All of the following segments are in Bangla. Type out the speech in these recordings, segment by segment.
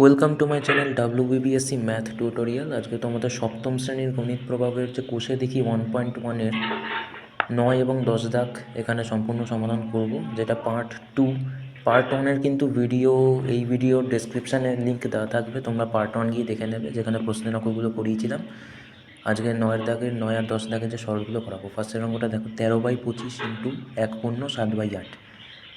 Welcome to my channel WBBSC math tutorial. আজকে তোমাদের সপ্তম শ্রেণীর গণিত প্রভাবের যে কোষে দেখি 1.1-এর 9 এবং 10 দাগ এখানে সম্পূর্ণ সমাধান করব, যেটা পার্ট 2। পার্ট 1-এর কিন্তু এই ভিডিওর ডেসক্রিপশানে লিঙ্ক দেওয়া থাকবে, তোমরা পার্ট 1 গিয়ে দেখে নেবে, যেখানে প্রশ্নের অঙ্কগুলো করিয়েছিলাম। আজকে 9 আর 10 দাগের যে সরলগুলো করাবো। ফার্স্টের অঙ্কটা দেখো, 13/25 ইন্টু 1/7/8।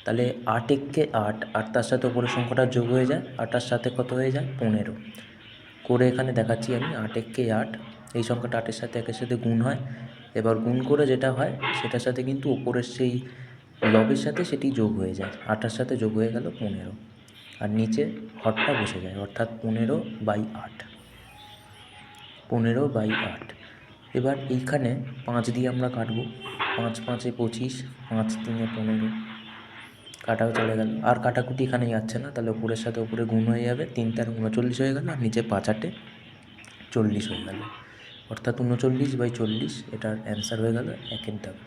তাহলে 8 একে 8, আর তার সাথে ওপরের সংখ্যাটা যোগ হয়ে যায়, 8টার সাথে কত হয়ে যায় 15 করে এখানে দেখাচ্ছি আমি। 8 একে 8, এই সংখ্যাটা 8-এর সাথে 1-এর সাথে গুণ হয়। এবার গুণ করে যেটা হয় সেটার সাথে কিন্তু ওপরের সেই লবের সাথে সেটি যোগ হয়ে যায়, 8টার সাথে যোগ হয়ে গেল 15, আর নিচে হরটা বসে যায়, অর্থাৎ 15/8। 15/8। এবার এইখানে 5 দিয়ে আমরা কাটবো। 5 5-এ 25, 5 3-এ 15, কাটাও চলে গেল। আর কাটাকুটি এখানে যাচ্ছে না, তাহলে উপরের সাথে উপরে গুণ হয়ে যাবে, 3 3 39 হয়ে গেল, আর নিচে 5 8-এ 40 হয়ে গেল, অর্থাৎ 39/40 এটার অ্যান্সার হয়ে গেল 1-এর দাগ।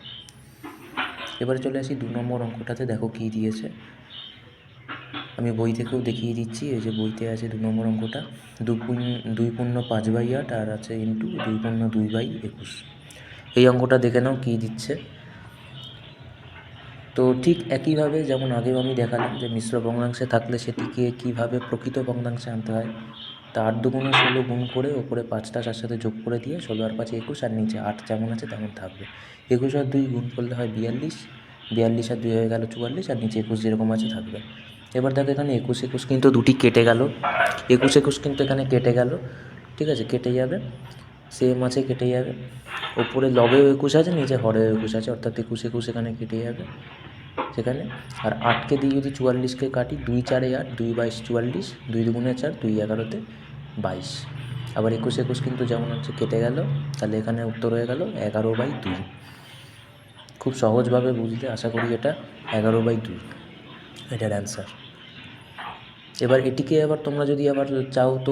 এবারে চলে আসি 2 নম্বর অঙ্কটাতে। দেখো কী দিয়েছে, আমি বই থেকেও দেখিয়ে দিচ্ছি। এই যে বইতে আছে 2 নম্বর অঙ্কটা, 2 × 5/8, আর আছে ইন্টু 2 × 2/21। এই অঙ্কটা দেখে নাও কী দিচ্ছে। তো ঠিক একইভাবে যেমন আগেও আমি দেখালাম যে মিশ্র ভগ্নাংশে থাকলে সেটিকে কীভাবে প্রকৃত ভগ্নাংশে আনতে হয়, তা 8 × 2 = 16 গুণ করে ওপরে 5টা তার সাথে যোগ করে দিয়ে 16 আর 5 21, আর নিচে 8 যেমন আছে তেমন থাকবে। 21 আর 2 গুণ করলে হয় 42, 42 আর 2 হয়ে গেল 44, আর নিচে 21 যেরকম আছে থাকবে। এবার দেখো এখানে 21 21 কিন্তু দুটি কেটে গেল, 21 21 কিন্তু এখানে কেটে গেল, ঠিক আছে, কেটে যাবে, সেম আছে, কেটে যাবে। ওপরে লবেও 21 আছে, নিচে হরেও 21 আছে, অর্থাৎ 21 21 এখানে কেটে যাবে সেখানে। আর 8কে দিয়ে যদি 44-কে কাটি, 2 4 8, 2 22 44, 2 2 4, 2 11-তে 22। আবার 21 21 কিন্তু যেমন আছে কেটে গেল, তাহলে এখানে উত্তর হয়ে গেল 11/2। খুব সহজভাবে বুঝলে, আশা করি এটা 11/2 এটার অ্যান্সার। এবার এটিকে আবার তোমরা যদি আবার চাও তো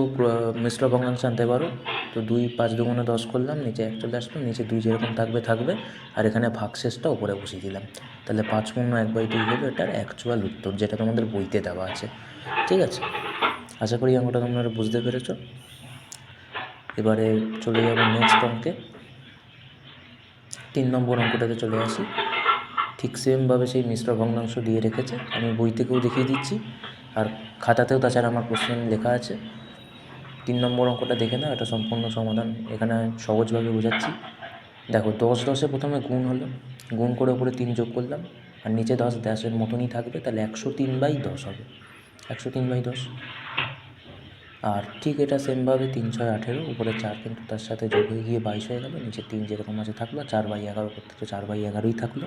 মিশ্র ভগ্নাংশে আনতে পারো। তো 2 5 2 × 10 করলাম, নিচে 1 চলে আসলো, নিচে 2 যেরকম থাকবে থাকবে, আর এখানে ভাগশেষটা ওপরে বসিয়ে দিলাম। তাহলে 5 × 1/2 হলো এটার অ্যাকচুয়াল উত্তর, যেটা তোমাদের বইতে দেওয়া আছে। ঠিক আছে, আশা করি অঙ্কটা তোমরা বুঝতে পেরেছ। এবারে চলে যাবো নেক্সট অঙ্কে। 3 নম্বর অঙ্কটাতে চলে আসি। ঠিক সেমভাবে সেই মিশ্র ভগ্নাংশ দিয়ে রেখেছে, আমি বই থেকেও দেখিয়ে দিচ্ছি, আর খাতাতেও তাছাড়া আমার কোশ্চেন লেখা আছে। 3 নম্বর অঙ্কটা দেখে নাও, এটা সম্পূর্ণ সমাধান এখানে সহজভাবে বোঝাচ্ছি। দেখো 10 10-এ প্রথমে গুণ হলো, গুণ করে ওপরে 3 যোগ করলাম, আর নিচে 10 10-এর মতনই থাকবে, তাহলে 103/10 হবে, 103/10। আর ঠিক এটা সেমভাবে 3 6 18, উপরে 4 কিন্তু তার সাথে যোগ হয়ে গিয়ে 22 হয়ে গেল, নিচে 3 যেরকম আছে থাকলো, 4/11 করতে তো 4/11ই থাকলো।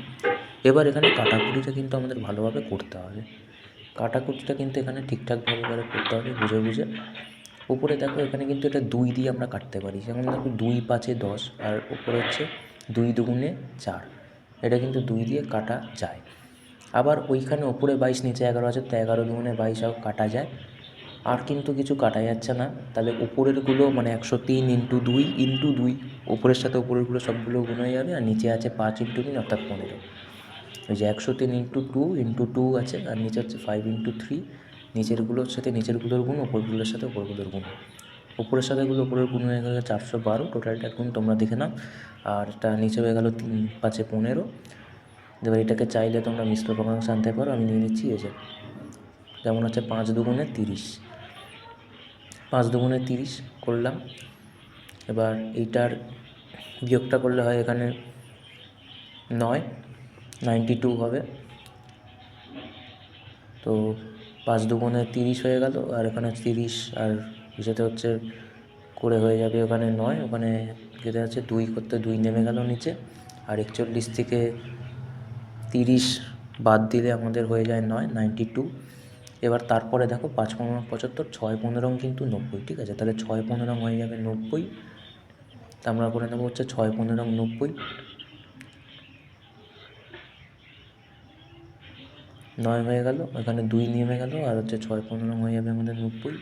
এবার এখানে কাটাকুটিটা কিন্তু আমাদের ভালোভাবে করতে হবে, কাটাকুটিটা কিন্তু এখানে ঠিকঠাকভাবে করতে হবে, বুঝে বুঝে। উপরে দেখো এখানে কিন্তু এটা 2 দিয়ে আমরা কাটতে পারি, যেমন দেখো 2 5-এ 10, আর উপরে হচ্ছে 2 2 × 4, এটা কিন্তু 2 দিয়ে কাটা যায়। আবার ওইখানে ওপরে 22 নিচে 11 আছে, তো 11 2 × 22 কাটা যায়। আর কিন্তু কিছু কাটা যাচ্ছে না, তাহলে উপরেরগুলো মানে 103 × 2 × 2, উপরের সাথে উপরেরগুলো সবগুলো গুণ হয়ে যাবে, আর নিচে আছে 5 × 3, অর্থাৎ 15। ওই যে 103 × 2 × 2 আছে, আর নিচে হচ্ছে 5 × 3, নিচেরগুলোর সাথে নিচেরগুলোর গুণ, ওপরগুলোর সাথে ওপরগুলোর গুণ, উপরের সাথে এগুলো উপরের গুণ হয়ে গেল 412, টোটালটা গুণ তোমরা দেখে নাও। আর এটা নিচে হয়ে গেল 3 5-এ 15। এবার এটাকে চাইলে তোমরা মিশ্র ভগ্নাংশ আনতে পারো, আমি নিয়ে নিচ্ছি। এই যে যেমন হচ্ছে 5 2 × 30, 5 2 × 30 করলাম। এবার এইটার বিয়োগটা করলে হয় এখানে 9, 92 হবে। তো 5 2 × 30 হয়ে গেল, আর এখানে 30, আর সাথে হচ্ছে করে হয়ে যাবে ওখানে 9, ওখানে যেটা আছে 2 করতে 2 নেমে গেল নিচে, আর 41 থেকে 30 বাদ দিলে আমাদের হয়ে যায় 9, 92। এবার তারপরে দেখো 5 15 75, 6 15 কিন্তু 90, ঠিক আছে, তাহলে 6 15 হয়ে যাবে 90। তা আমরা করে নেবো হচ্ছে 6 15 90, 9 হয়ে গেল, এখানে 2 নেমে গেল, আর হচ্ছে 6 15 হয়ে যাবে আমাদের 90।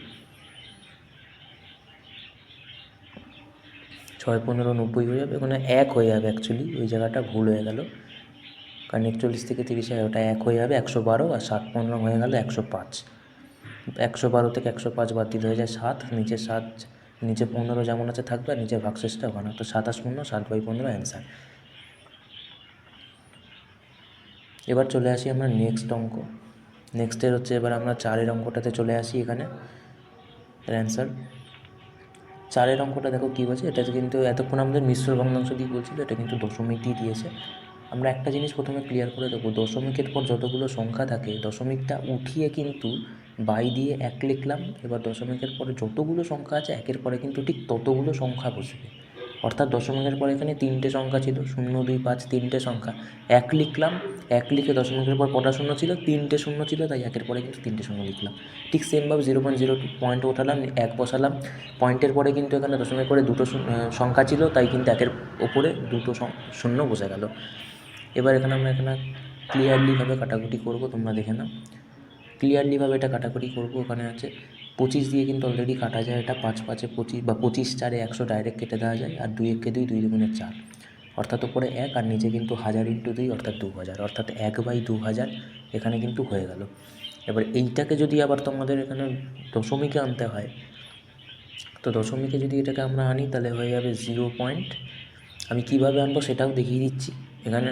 6 15 90 হয়ে যাবে, ওখানে 1 হয়ে যাবে, অ্যাকচুয়ালি ওই জায়গাটা ভুল হয়ে গেল, কারণ 41 থেকে 30 ওটা 1 হয়ে যাবে 112, আর 7 15 হয়ে গেল 105। 112 থেকে 105 বাতিল হয়ে যায় 7, নিচে 15 যেমন আছে থাকবে, আর নিচের ভাগশেষটা 1, তো 27 পূর্ণ 7/15 অ্যান্সার। এবার চলে আসি আমরা নেক্সট অঙ্ক। নেক্সটের হচ্ছে এবার আমরা 4-এর অঙ্কটাতে চলে আসি। এখানে অ্যান্সার 4-এর অঙ্কটা দেখো কী বলছে। এটা কিন্তু এতক্ষণ আমাদের মিশ্র ভগ্নাংশ দিয়ে বলছিল, এটা কিন্তু দশমিক দিয়ে দিয়েছে। আমরা একটা জিনিস প্রথমে ক্লিয়ার করে দেবো, দশমিকের পর যতগুলো সংখ্যা থাকে দশমিকটা উঠিয়ে কিন্তু বাই দিয়ে 1 লিখলাম। এবার দশমিকের পরে যতগুলো সংখ্যা আছে একের পরে কিন্তু ঠিক ততগুলো সংখ্যা বসবে। অর্থাৎ দশমিকের পরে এখানে 3টে সংখ্যা ছিল, 0, 2, 5, 3টে সংখ্যা, 1 লিখলাম। 1 লিখে দশমিকের পর কটা শূন্য ছিল? 3টে শূন্য ছিল, তাই একের পরে কিন্তু 3টে শূন্য লিখলাম। ঠিক সেমভাবে 0.02 পয়েন্ট ওঠালাম, 1 বসালাম। পয়েন্টের পরে কিন্তু এখানে দশমিকের পরে 2টো সংখ্যা ছিল, তাই কিন্তু একের ওপরে 2টো শূন্য বসে গেল। এবার এখানে আমরা ক্লিয়ারলিভাবে কাটাকুটি করব, তোমরা দেখে নাও। ক্লিয়ারলিভাবে এটা কাটাকুটি করব। ওখানে আছে 25 দিয়ে কিন্তু অলরেডি কাটা যায়, এটা 5 5 25 বা 25 4 100 ডাইরেক্ট কেটে দেওয়া যায়, আর 2 1 2 2 2 4, অর্থাৎ ওপরে 1 আর নিচে কিন্তু 1000 × 2 অর্থাৎ 2000, অর্থাৎ 1/2000 এখানে কিন্তু হয়ে গেল। এবার এইটাকে যদি আবার তোমাদের এখানে দশমিকে আনতে হয়, তো দশমিকে যদি এটাকে আমরা আনি তাহলে হয়ে যাবে 0 পয়েন্ট। আমি কীভাবে আনবো সেটাও দেখিয়ে দিচ্ছি। এখানে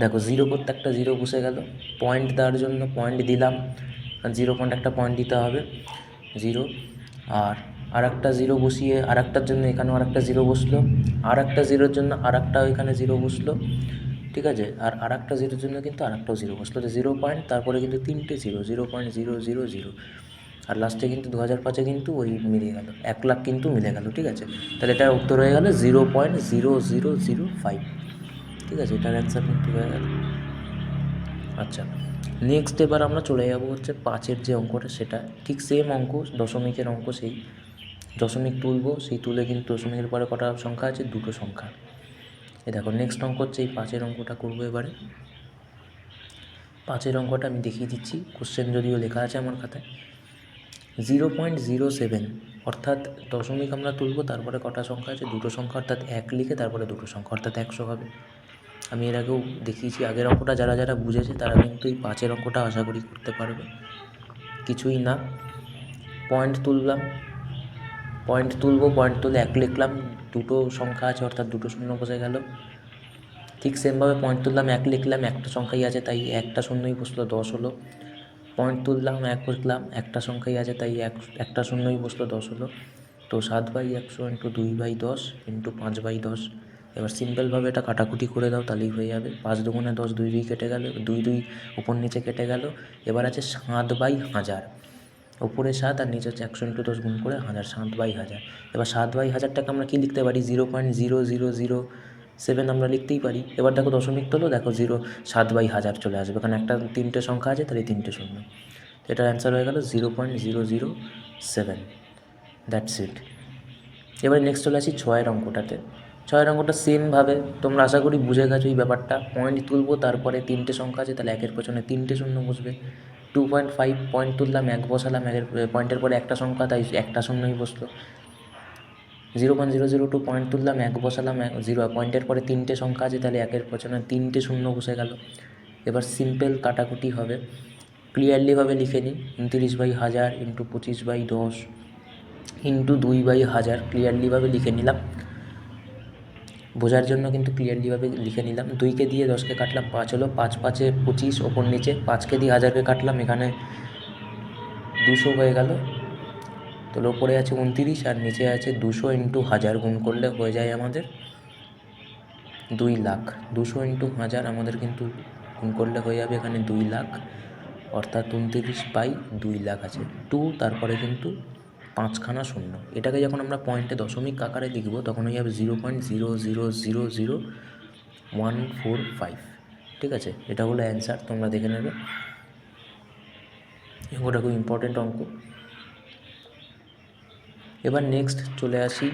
দেখো 0 করতে একটা 0 বসে গেল, পয়েন্ট দেওয়ার জন্য পয়েন্ট দিলাম, 0 পয়েন্ট একটা পয়েন্ট দিতে হবে 0, আর একটা 0 বসিয়ে আর একটার জন্য এখানেও আর একটা 0 বসলো, আর একটা 0-র জন্য আর একটা এখানে 0 বসলো, ঠিক আছে, আর একটা 0-র জন্য কিন্তু আর একটাও 0 বসলো, তো 0 পয়েন্ট, তারপরে কিন্তু 3টে 0, 0.000, আর লাস্টে কিন্তু 2005-এ কিন্তু ওই মিলে গেল, 1 লাখ কিন্তু মিলে গেল, ঠিক আছে। তাহলে এটার উত্তর হয়ে গেল 0.0005, ঠিক আছে, এটার অ্যান্সার কিন্তু হয়ে গেল। আচ্ছা, নেক্সট এবার আমরা চলে যাব হচ্ছে 5-এর যে অঙ্কটা, সেটা ঠিক সেম অঙ্ক, দশমিকের অঙ্ক। সেই দশমিক তুলব, সেই তুলে কিন্তু দশমিকের পরে কটা সংখ্যা আছে? 2টো সংখ্যা। এই দেখো নেক্সট অঙ্ক হচ্ছে এই 5-এর অঙ্কটা করবো এবারে। 5-এর অঙ্কটা আমি দেখিয়ে দিচ্ছি, কোশ্চেন যদিও লেখা আছে আমার খাতায়। 0.07, অর্থাৎ দশমিক আমরা তুলব, তারপরে কটা সংখ্যা আছে? 2টো সংখ্যা, অর্থাৎ 1 লিখে তারপরে 2টো সংখ্যা, অর্থাৎ 100 হবে। আমি এর আগেও দেখিয়েছি, আগের অঙ্কটা যারা বুঝেছে তারা কিন্তু এই 5-এর অঙ্কটা আশা করি করতে পারবে। কিছুই না, পয়েন্ট তুললাম, পয়েন্ট তুলে 1 লিখলাম, 2টো সংখ্যা আছে অর্থাৎ 2টো শূন্য বসে গেল। ঠিক সেমভাবে পয়েন্ট তুললাম, 1 লিখলাম, একটা সংখ্যাই আছে তাই একটা শূন্যই বসলো, 10 হলো। পয়েন্ট তুললাম, 1 লিখলাম, একটা সংখ্যাই আছে তাই একটা শূন্যই বসলো, 10 হলো। তো 7/100 × 2/10 × 5/10। এবার সিম্পলভাবে এটা কাটাকুটি করে দাও, তাহলেই হয়ে যাবে। 5 × 2 = 10, 2 2 কেটে গেল, 2 2 উপর নিচে কেটে গেল। এবার আছে 7/1000, ওপরে 7 আর নিচে হচ্ছে 100 × 10 গুণ করে 1000, 7/1000। এবার 7/1000টাকে আমরা কী লিখতে পারি? 0.0007 আমরা লিখতেই পারি। এবার দেখো দশমিক তোলো, দেখো 7/1000 চলে আসবে, কারণ একটা 3টে সংখ্যা আছে তাহলে 3টে শূন্য। এটার অ্যান্সার হয়ে গেল 0.007, দ্যাটস ইট। এবার নেক্সট চলে আসি 6-এর অঙ্কটাতে। 6-এর অঙ্কটা সেমভাবে তোমরা আশা করি বুঝে গেছো এই ব্যাপারটা। পয়েন্ট তুলবো, তারপরে 3টে সংখ্যা আছে তাহলে 1-এর পেছনে 3টে শূন্য বসবে। 2.5 পয়েন্ট তুললাম, 1 বসালাম, 1-এর পয়েন্টের পরে একটা সংখ্যা তাই একটা শূন্যই বসলো। 0.002 পয়েন্ট তুললাম, 1 বসালাম, 0 পয়েন্টের পরে 3টে সংখ্যা আছে তাহলে 1-এর পেছনে 3টে শূন্য বসে গেল। এবার সিম্পল কাটাকুটি হবে, ক্লিয়ারলিভাবে লিখে নিই। 29/1000 × 25/10 × 2/1000 ক্লিয়ারলিভাবে লিখে নিলাম, বোঝার জন্য কিন্তু ক্লিয়ারলিভাবে লিখে নিলাম। 2কে দিয়ে 10কে কাটলাম, 5 হলো, 5 5 25 ওপর নিচে, 5কে দিয়ে 1000কে কাটলাম, এখানে 200 হয়ে গেল। তো ওপরে আছে 29 আর নিচে আছে 200 × 1000 গুণ করলে হয়ে যায় আমাদের 2 লাখ। 200 × 1000 আমাদের কিন্তু গুণ করলে হয়ে যাবে এখানে 2 লাখ, অর্থাৎ 29/2 লাখ আছে 2, তারপরে কিন্তু 5খানা শূন্য। এটাকে যখন আমরা পয়েন্টে দশমিক আকারে লিখব তখন হয়ে যাবে 0.0000145, ঠিক আছে। এটা হলো অ্যান্সার, তোমরা দেখে নেবে। ওটা খুব ইম্পর্টেন্ট অঙ্ক। এবার নেক্সট চলে আসি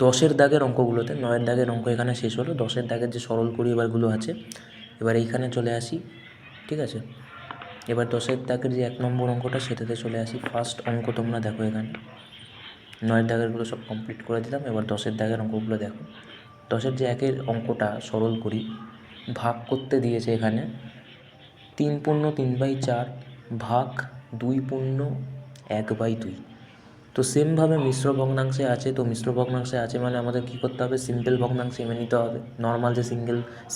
10-এর দাগের অঙ্কগুলোতে। 9-এর দাগের অঙ্ক এখানে শেষ হলো, 10-এর দাগের যে সরল পরিবারগুলো আছে এবার এইখানে চলে আসি, ঠিক আছে। এবার 10-এর দাগের যে 1 নম্বর অঙ্কটা সেটাতে চলে আসি। ফার্স্ট অঙ্ক তোমরা দেখো, এখানে 9-এর দাগেরগুলো সব কমপ্লিট করে দিলাম। এবার 10-এর দাগের অঙ্কগুলো দেখো। 10-এর যে 1-এর অঙ্কটা সরল করি, ভাগ করতে দিয়েছে এখানে 3 পূর্ণ 3/4 ভাগ 2/1/2। তো সেমভাবে মিশ্র ভগ্নাংশে আছে, তো মিশ্র ভগ্নাংশে আছে মানে আমাদের কী করতে হবে, সিম্পল ভগ্নাংশে এনে নিতে হবে। নর্মাল যে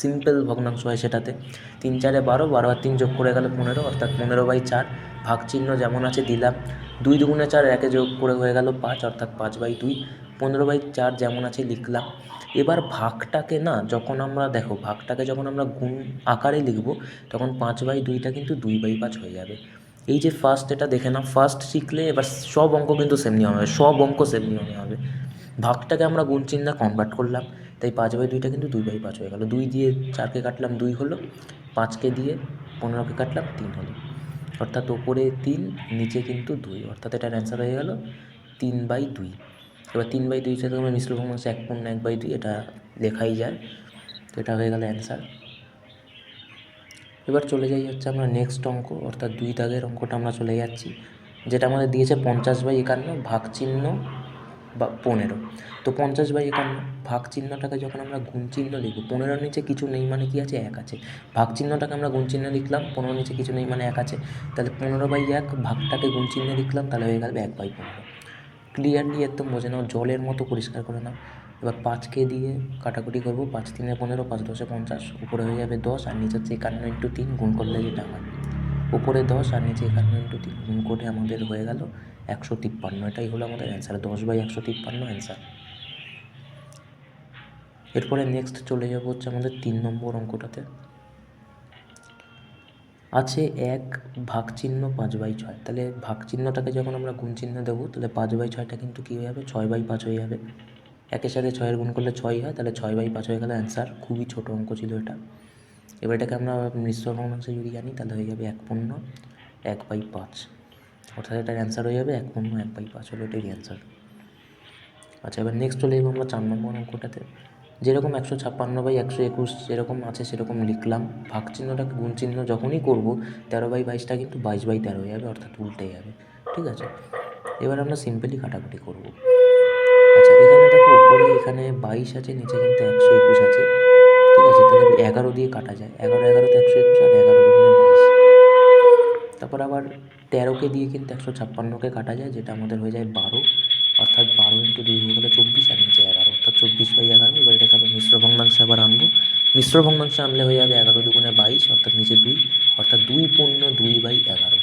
সিম্পল ভগ্নাংশ হয় সেটাতে 3 4 12, 12 আর 3 যোগ করে গেল 15, অর্থাৎ 15/4। ভাগ চিহ্ন যেমন আছে দিলাম, 2 2 4, একে যোগ করে হয়ে গেল 5, অর্থাৎ 5/2। 15/4 যেমন আছে লিখলাম। এবার ভাগটাকে না, যখন আমরা দেখো ভাগটাকে যখন আমরা গুণ আকারে লিখব, তখন 5/2টা কিন্তু 2/5 হয়ে যাবে। এই যে ফার্স্ট, এটা দেখে না, ফার্স্ট শিখলে এবার সব অঙ্ক কিন্তু সেম নিয়মে হবে, সব অঙ্ক সেম নিয়মে হবে। ভাগটাকে আমরা গুণ চিহ্নে কনভার্ট করলাম, তাই 5/2টা কিন্তু 2/5 হয়ে গেল। 2 দিয়ে 4কে কাটলাম 2 হলো, 5কে দিয়ে 15কে কাটলাম 3 হলো, অর্থাৎ ওপরে 3 নিচে কিন্তু 2, অর্থাৎ এটার অ্যান্সার হয়ে গেল 3/2। এবার 3/2 সাথে আমরা মিশ্র ভগ্নাংশ 1/2, এটা লেখাই যায়, তো এটা হয়ে গেল অ্যান্সার। এবার চলে যাই হচ্ছে আমরা নেক্সট অঙ্ক, অর্থাৎ 2 দাগের অঙ্কটা আমরা চলে যাচ্ছি, যেটা আমাদের দিয়েছে 50/51 ভাগ চিহ্ন বা 15। তো 50/51 ভাগ চিহ্নটাকে যখন আমরা গুণ চিহ্ন লিখব, 15 নিচে কিছু নেই মানে কি আছে, 1 আছে। ভাগ চিহ্নটাকে আমরা গুণ চিহ্ন লিখলাম, 15 নিচে কিছু নেই মানে 1 আছে, তাহলে 15/1 ভাগটাকে গুণ চিহ্ন লিখলাম, তাহলে হয়ে গেল 1/15। ক্লিয়ারলি একদম বোঝে নাও, জলের মতো পরিষ্কার করে নাও। এবার 5কে দিয়ে কাটাকুটি করবো, 5 3 15, 5 10 50, উপরে হয়ে যাবে 10, আর নিচে হচ্ছে 51 × 3 গুণ করলে যেটা হয়, উপরে 10 আর নিচে 51 × 3 গুণ করে আমাদের হয়ে গেল 153। এটাই হলো আমাদের অ্যান্সার, 10/153 অ্যান্সার। এরপরে নেক্সট চলে যাবো হচ্ছে আমাদের 3 নম্বর অঙ্কটাতে। আছে 1 ভাগ চিহ্ন 5/6, তাহলে ভাগ চিহ্নটাকে যখন আমরা গুণ চিহ্ন দেবো, তাহলে 5/6টা কিন্তু কী হয়ে যাবে, 6/5 হয়ে যাবে। একের সাথে 6-এর গুণ করলে 6 হয়, তাহলে 6/5 হয়ে গেল অ্যান্সার। খুবই ছোটো অঙ্ক ছিল এটা। এবার এটাকে আমরা মিশ্র ভগ্নাংশে যদি জানি, তাহলে হয়ে যাবে 1/1/5, অর্থাৎ এটার অ্যান্সার হয়ে যাবে 1/1/5 হলো এটাই অ্যান্সার। আচ্ছা, এবার নেক্সট চলে যাবো আমরা 4 নম্বর অঙ্কটাতে। যেরকম 156/121 যেরকম আছে সেরকম লিখলাম, ভাগ চিহ্নটাকে গুণ চিহ্ন যখনই করবো, 13/22টা কিন্তু 22/13 হয়ে যাবে, অর্থাৎ উল্টে যাবে। ঠিক আছে, এবার আমরা সিম্পলি কাটাকুটি করবো। আচ্ছা, এখানে দেখো উপরে এখানে 22 আছে, নিচে কিন্তু 121 আছে। ঠিক আছে, তাহলে 11 দিয়ে কাটা যায়, 11 11 = 121, আর 11 2 = 22। তারপর আবার 13কে দিয়ে কিন্তু 156কে কাটা যায়, যেটা আমাদের হয়ে যায় 12, অর্থাৎ 12 × 2 হয়ে গেলো 24, আর নিচে 11, অর্থাৎ 24/11। এবার এটাকে আবার মিশ্র ভগ্নাংশে আবার আনবো, মিশ্র ভগ্নাংশে আনলে হয়ে যাবে 11 2 × 22, অর্থাৎ নিচে 2, অর্থাৎ 2/2/11।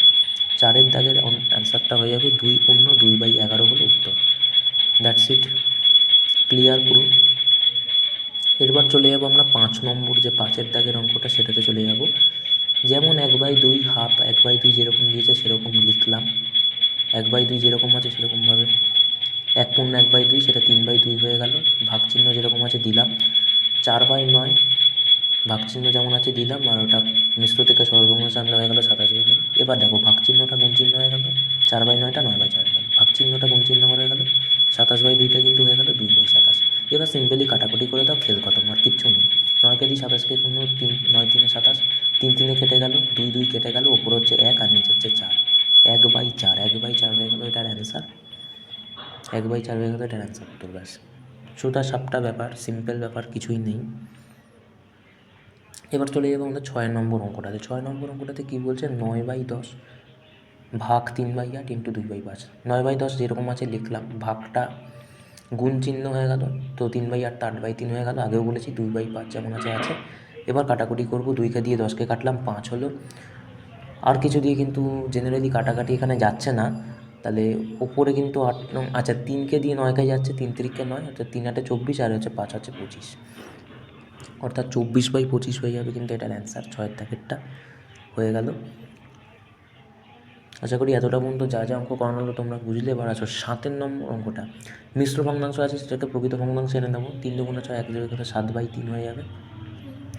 4 দাগের অ্যান্সারটা হয়ে যাবে 2/2/11 হলো উত্তর। দ্যাটস ইট, ক্লিয়ার পুরো। এরপর চলে যাবো আমরা 5 নম্বর, যে 5 দাগের অঙ্কটা, সেটাতে চলে যাব। যেমন 1/2 হাফ, 1/2 যেরকম দিয়েছে সেরকম লিখলাম, 1/2 যেরকম আছে সেরকমভাবে। 1/1/2 সেটা 3/2 হয়ে গেল, ভাগ চিহ্ন যেরকম আছে দিলাম। 4/9 ভাগ চিহ্ন যেমন আছে দিলাম, আর ওটা মিশ্র থেকে সর্বভগ্নাংশে আনলে হয়ে গেল 27/9। এবার দেখো ভাগ চিহ্নটা গুণ চিহ্ন হয়ে গেল, 4/9টা 9/4 হয়ে গেল, ভাগ চিহ্নটা গুণ চিহ্ন হয়ে গেল, 27/2টা কিন্তু হয়ে গেল 2/27। এবার সিম্পলি কাটাকুটি করে দাও, খেল খতম, আর কিচ্ছু নেই। 9কে দিই 27কে, কোনো 3 9 3 27, 3 3 কেটে গেল, 2 2 কেটে গেল, ওপর হচ্ছে 1 আর নিচে হচ্ছে 4, 1/4, 1/4 হয়ে গেল এটার অ্যান্সার, 1/4 হয়ে গেল এটার অ্যান্সার উত্তর। ব্যাস, সোজা সাপটা ব্যাপার, সিম্পল ব্যাপার, কিছুই নেই। এবার চলে যাবো আমাদের 6 নম্বর অঙ্কটাতে। 6 নম্বর অঙ্কটাতে কী বলছে, 9/10 ভাগ 3/8 × 2/5। 9/10 যেরকম আছে লিখলাম, ভাগটা গুণ চিহ্ন হয়ে গেল, তো 3/8টা 8/3 হয়ে গেল, আগেও বলেছি 2/5 যেমন আছে আছে। এবার কাটাকুটি করব, 2কে দিয়ে 10কে কাটলাম, 5 হলো। আর কিছু দিয়ে কিন্তু জেনারেলি কাটাকাটি এখানে যাচ্ছে না, তাহলে ওপরে কিন্তু 8, আচ্ছা 3কে দিয়ে 9কে যাচ্ছে, 3 3 9, অর্থাৎ 3 8 24, আর হচ্ছে 5 আছে 25, অর্থাৎ 24/25 হয়ে যাবে কিন্তু এটার অ্যান্সার। 6 দাগেরটা হয়ে গেল। আশা করি এতটা পর্যন্ত যা যা অঙ্ক করানো হলো তোমরা বুঝলে। এবার আছো 7 নম্বর অঙ্কটা। মিশ্র ভগ্নাংশ আছে, সেটাকে প্রকৃত ভগ্নাংশে এনে দেবো। 3 2 6, 1 2 করে 7/3 হয়ে যাবে।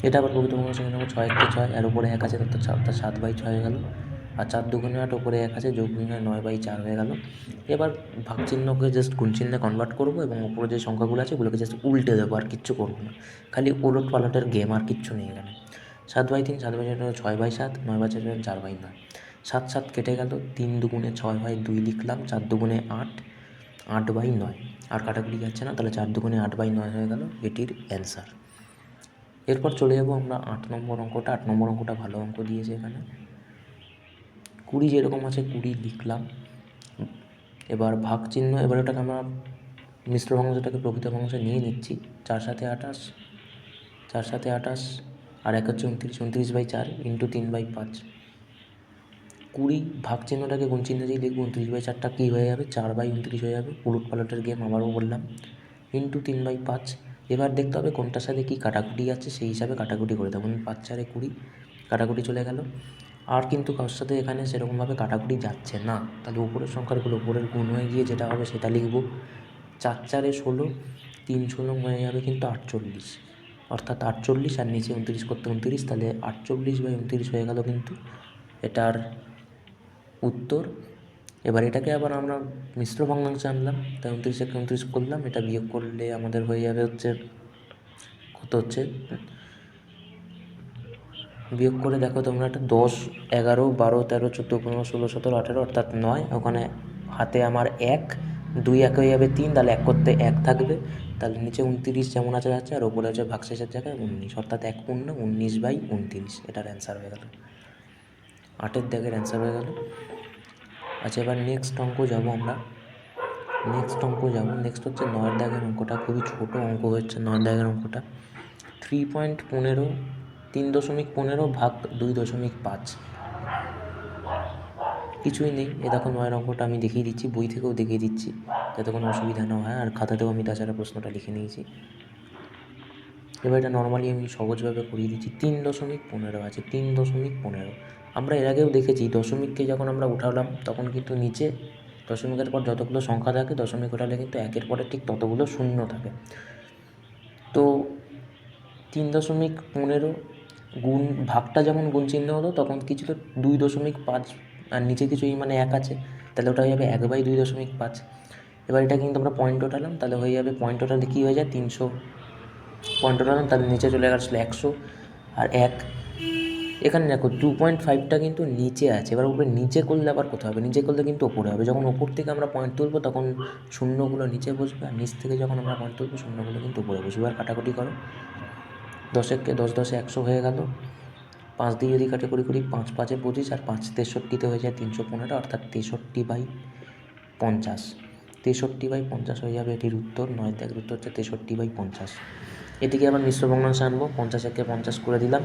এটা আবার প্রকৃত ভগ্নাংশে এনে দেবো, 6 1 6, এর উপরে 1 আছে, অর্থাৎ 7/6 হয়ে গেল। আর 4 2 8, উপরে 1 আছে, যোগ 9/4 হয়ে গেল। এবার ভাগ চিহ্নকে জাস্ট গুণ চিহ্নে কনভার্ট করবো, এবং উপরে যে সংখ্যাগুলো আছে ওগুলোকে জাস্ট উল্টে দেবো, আর কিচ্ছু করবো না, খালি ওলট পালটের গেম, আর কিচ্ছু নেই এখানে। 7/3, 7/4, 6/7, 9/4, 4/9, 7 7 কেটে গেল, 3 2 6/2 লিখলাম, 4 2 8, 8/9, আর কাটাকুটি যাচ্ছে না, তাহলে 4 2 8/9 হয়ে গেল এটির অ্যান্সার। এরপর চলে যাবো আমরা 8 নম্বর অঙ্কটা। 8 নম্বর অঙ্কটা ভালো অঙ্ক দিয়েছে এখানে, কুড়ি যেরকম আছে কুড়ি লিখলাম। এবার ভাগ চিহ্ন, এবার ওটাকে আমরা মিশ্র ভগ্নাংশটাকে প্রকৃত ভগ্নাংশে নিয়ে নিচ্ছি। 4×7 = 28, 4×7 = 28, আর 1 হচ্ছে 29, 29/4 ইন্টু 3/5। 20 ভাগ চিহ্নটাকে গুণ চিহ্ন দিয়ে লিখবো, 29/4টা কী হয়ে যাবে, 4/29 হয়ে যাবে। উলট পালটের গেম আবারও বললাম, ইন্টু 3/5। এবার দেখতে হবে কোনটার সাথে কী কাটাকুটি আছে, সেই হিসাবে কাটাকুটি করে দেবো। 5×4 = 20, কাটাকুটি চলে গেল। আর কিন্তু কারোর সাথে এখানে সেরকমভাবে কাটাকুটি যাচ্ছে না, তাহলে উপরের সংখ্যাগুলো উপরের গুণ হয়ে গিয়ে যেটা হবে সেটা লিখব। 4×4 = 16, 3×16 হয়ে যাবে কিন্তু 48, অর্থাৎ 48, আর নিচে 29 করতে 29, তাহলে 48/29 হয়ে গেল কিন্তু এটার উত্তর। এবার এটাকে আবার আমরা মিশ্র ভগ্নাংশে আনলাম, তাই 29 করলাম, এটা বিয়োগ করলে আমাদের হয়ে যাবে হচ্ছে কত হচ্ছে, বিয়োগ করে দেখো তোমরা, একটা 10, 11, 12, 13, 14, 15, 16, 17, 18, অর্থাৎ 9। ওখানে হাতে আমার 1, 2 1 হয়ে যাবে 3, তাহলে 1 করতে 1 থাকবে, তাহলে নিচে 29 যেমন আছে যাচ্ছে, আর ওপরে হচ্ছে ভাগশেষের জায়গায় 19, অর্থাৎ 1 পূর্ণ 19/29, এটার অ্যান্সার হয়ে গেল, 8-এর দাগের অ্যান্সার হয়ে গেল। আচ্ছা, এবার নেক্সট অঙ্ক যাব আমরা, নেক্সট হচ্ছে 9-এর দাগের অঙ্কটা। খুবই ছোটো অঙ্ক হচ্ছে 9-এর দাগের অঙ্কটা। 3.15, 3.15 ভাগ 2.5, কিছুই নেই। এ দেখো 9-এর অঙ্কটা আমি দেখিয়ে দিচ্ছি, বই থেকেও দেখিয়ে দিচ্ছি যাতে কোনো অসুবিধা না হয়, আর খাতাতেও আমি তাছাড়া প্রশ্নটা লিখে নিয়েছি। এবার এটা নর্মালি আমি সহজভাবে করিয়ে দিচ্ছি। 3.15 আছে, 3.15 আমরা এর আগেও দেখেছি, দশমিককে যখন আমরা উঠালাম তখন কিন্তু নিচে দশমিকের পর যতগুলো সংখ্যা থাকে, দশমিক উঠালে কিন্তু একের পরে ঠিক ততগুলো শূন্য থাকে। তো 3.15 গুণ, ভাগটা যেমন গুণ চিহ্ন হলো, তখন কী ছিল 2.5, আর নিচে কিছু মানে 1 আছে, তাহলে ওটা হয়ে যাবে 1/2.5। এবার এটা কিন্তু আমরা পয়েন্ট ওঠালাম, তাহলে হয়ে যাবে পয়েন্ট ওঠালে কী হয়ে যায় 300, পয়েন্ট ওঠালাম তাহলে নিচে চলে আসলে 100, আর 1 এখানে দেখো 2.5টা কিন্তু নিচে আছে। এবার উপরে নিচে করলে আবার কোথায় হবে, নিচে করলে কিন্তু ওপরে হবে। যখন ওপর থেকে আমরা পয়েন্ট তুলবো তখন শূন্যগুলো নিচে বসবে, আর নিচ থেকে যখন আমরা পয়েন্ট তুলবো শূন্যগুলো কিন্তু উপরে বসবে। এবার কাটাকুটি করো, 10-একে 10 10 100 হয়ে গেল। 5 দিয়ে যদি কাটাকুটি করি, 5 5 25, আর 5 63-তে হয়ে যায় 315, অর্থাৎ 63/50, 63/50 হয়ে যাবে এটির উত্তর। 9-এর দাগের উত্তর হচ্ছে 63/50। এটিকে আবার মিশ্র ভগ্নাংশে আনবো, 50-একে 50 করে দিলাম,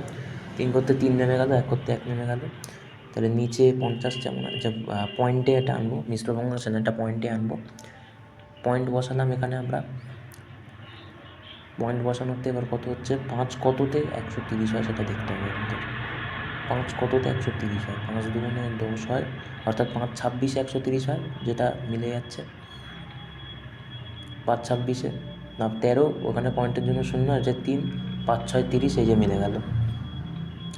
3 করতে 3 নেমে গেল, 1 করতে 1 নেমে গেল, তাহলে নিচে 50 যেমন আছে, পয়েন্টে এটা আনবো, মিশ্র ভগ্নাংশে এটা পয়েন্টে আনবো। পয়েন্ট বসালাম এখানে আমরা, পয়েন্ট বসানোতে এবার কত হচ্ছে, 5 কততে 130 হয় সেটা দেখতে হবে আমাদের। 5 কততে 130 হয়, 5 দুগুণে 10 হয়, অর্থাৎ 5 26-এ 130 হয়, যেটা মিলে যাচ্ছে। 5 26-এ না 13, ওখানে পয়েন্টের জন্য 0 আছে 3, 5 6 30, এই যে মিলে গেল।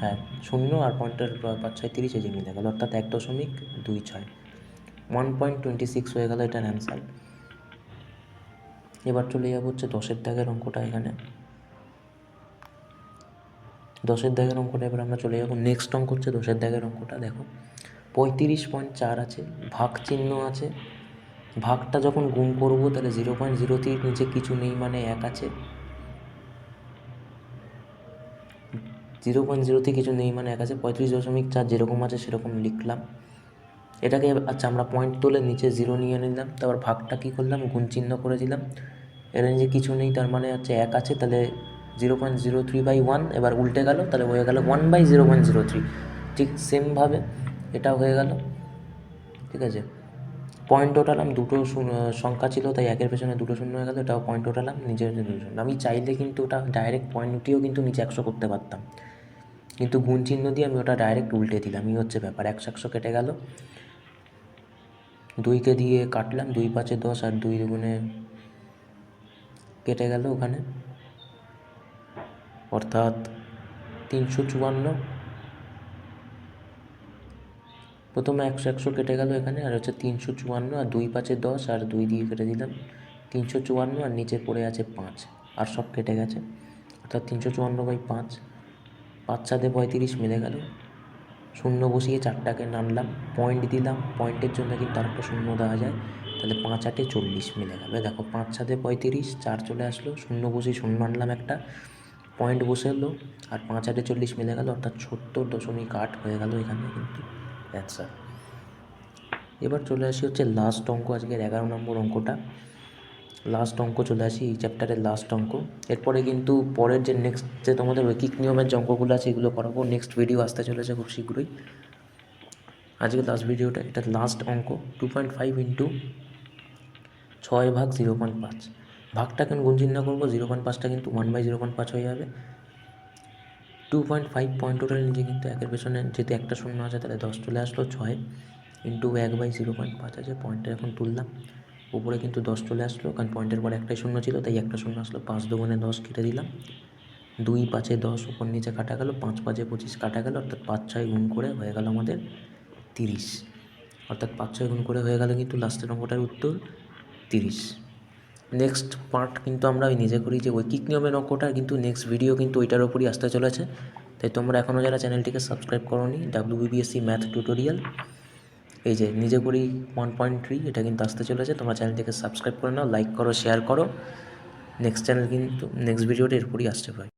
হ্যাঁ, 0 আর পয়েন্টের 5 6 30, এই যে মিলে গেল, অর্থাৎ 1.26, 1.26 হয়ে গেল এটার অ্যান্সার। এবার চলে যাবো হচ্ছে 10-এর দাগের অঙ্কটা। এখানে 10-এর দাগের অঙ্কটা এবার আমরা চলে যাবো। নেক্সট অঙ্ক হচ্ছে 10-এর দাগের অঙ্কটা। দেখো 35.4 আছে, ভাগ চিহ্ন আছে, ভাগটা যখন গুণ করবো তাহলে 0.03 নিচে কিছু নেই মানে 1 আছে, 0.03 কিছু নেই মানে 1 আছে। 35.4 যেরকম আছে সেরকম লিখলাম। এটাকে আচ্ছা আমরা পয়েন্ট তুলে নিচে 0 নিয়ে নিলাম, তারপর ভাগটা কী করলাম, গুণ চিহ্ন করে দিলাম। এর নিচে কিছু নেই তার মানে হচ্ছে 1 আছে, তাহলে 0.03/1, এবার উল্টে গেল, তাহলে হয়ে গেল 1/0.03। ঠিক সেমভাবে এটাও হয়ে গেল, ঠিক আছে। পয়েন্ট ওঠালাম, দুটো সংখ্যা ছিল তাই একের পেছনে দুটো শূন্য হয়ে গেল, এটাও পয়েন্ট ওঠালাম, নিজের দুটো শূন্য। আমি চাইলে কিন্তু ওটা ডাইরেক্ট পয়েন্ট উঠিয়েও কিন্তু নিচে 100 করতে পারতাম, কিন্তু গুণ চিহ্ন দিয়ে আমি ওটা ডাইরেক্ট উল্টে দিলাম, এই হচ্ছে ব্যাপার। 100 কেটে গেল, 2কে দিয়ে কাটলাম, 2 5 10, আর 2 দুগুণে কেটে গেল ওখানে, অর্থাৎ 354। প্রথমে 100 কেটে গেল এখানে, আর হচ্ছে 354, আর 2 5 10, আর 2 দিয়ে কেটে দিলাম 354, আর নিচে পড়ে আছে 5, আর সব কেটে গেছে, অর্থাৎ 354/5। 5 7 35 মিলে গেল, শূন্য বসিয়ে 4টাকে নামলাম, পয়েন্ট দিলাম, পয়েন্টের জন্য কিন্তু আরেকটা শূন্য দেওয়া যায়, তাহলে 5 8 40 মিলে গেল। দেখো 5 7 35, 4 চলে আসলো, শূন্য বসিয়ে শূন্য আনলাম একটা, পয়েন্ট বসে এলো, আর 5 8 40 মিলে গেল, অর্থাৎ 70.8 হয়ে গেল এখানে কিন্তু অ্যান্সার। এবার চলে আসি হচ্ছে লাস্ট অঙ্ক, আজকের 11 নম্বর অঙ্কটা। লাস্ট অঙ্ক চলে আসি, এই চ্যাপ্টারের লাস্ট অঙ্ক। এরপরে কিন্তু পরের যে নেক্সট যে তোমাদের ঐকিক নিয়মের যে অঙ্কগুলো আছে এগুলো করাবো, নেক্সট ভিডিও আসতে চলেছে খুব শীঘ্রই। আজকে লাস্ট ভিডিওটা, এটা লাস্ট অঙ্ক। 2.5 ইন্টু 6 ভাগ 0.5। ভাগটা কেন গুণ চিহ্ন করবো, 0.5টা কিন্তু 1/0.5 হয়ে যাবে। 2.5 পয়েন্ট টোটাল নিচে কিন্তু একের পেছনে যেহেতু একটা শূন্য আছে তাহলে 10 চলে আসলো, 6 ইন্টু 1/0.5 আছে, পয়েন্টটা এখন তুললাম, উপরে কিন্তু 10 চলে আসলো, কারণ পয়েন্টের পর একটাই শূন্য ছিল তাই একটা শূন্য আসলো। 5 দুগুণে 10 কেটে দিলাম, 2 5 10 উপর নিচে কাটা গেল, 5 5 25 কাটা গেল, অর্থাৎ 5 6 গুণ করে হয়ে গেল আমাদের 30। অর্থাৎ 5 6 গুণ করে হয়ে গেল কিন্তু লাস্টের অঙ্কটার উত্তর 30। নেক্সট পার্ট কিন্তু আমরা ওই নিজে করি যে ঐকিক নিয়মের অঙ্কটা, কিন্তু নেক্সট ভিডিও কিন্তু ওইটার ওপরই আসতে চলেছে। তাই তোমরা এখনও যারা চ্যানেলটিকে সাবস্ক্রাইব করোনি, WBBSC ম্যাথ টিউটোরিয়াল, এই যে নিজে করি 1.3, এটা কিন্তু আসতে চলেছে। তোমরা চ্যানেলটিকে সাবস্ক্রাইব করে নাও, লাইক করো, শেয়ার করো। নেক্সট চ্যানেল কিন্তু নেক্সট ভিডিওটা এরপরই আসতে পারে।